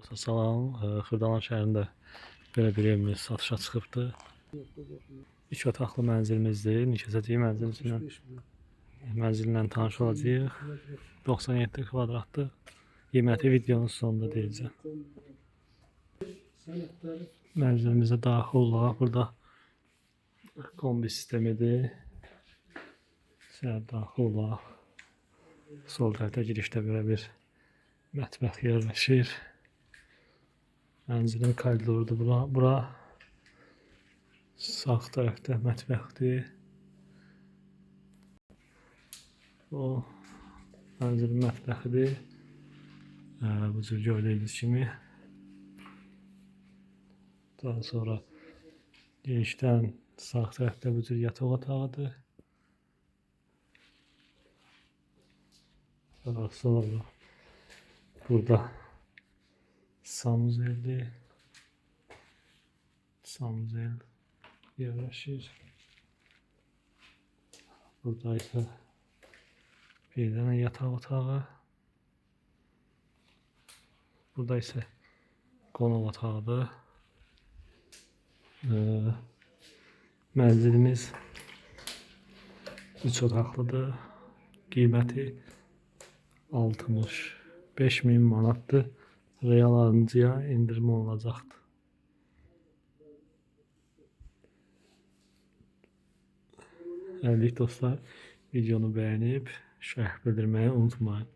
Salam, Xırdalan şəhərində belə bir evimiz satışa çıxıbdır. 3 otaqlı mənzilimizdir. Neçəcəyi mənzillə tanış olacağıq. 97 kvadratdır. Qiyməti videonun sonunda deyəcəm. Mənzilimizə daxil olaq. Burada kombi sistemidir. İçəri daxil olaq. Sol tərəfdə girişdə belə bir mətbəx yerləşir. Mənzilin koridorudur bura. Sağ tərəfdə mətbəxdir. O mənzilin mətbəxidir. Bu cür gördüyünüz kimi. Daha sonra girişdən sağ tərəfdə bu cür yataq otağıdır. Daha sonra burada sanuzeldir. Sanuzel yerləşir. Burada isə bir dənə yataq otağı. Burada isə qonaq otağıdır. Mənzilimiz 3 otaqlıdır. Qiyməti 65.000 manatdır. Real alıcıya indirim olunacaqdır. Hələlik dostlar, videonu bəyənib şərh bildirməyi unutmayın.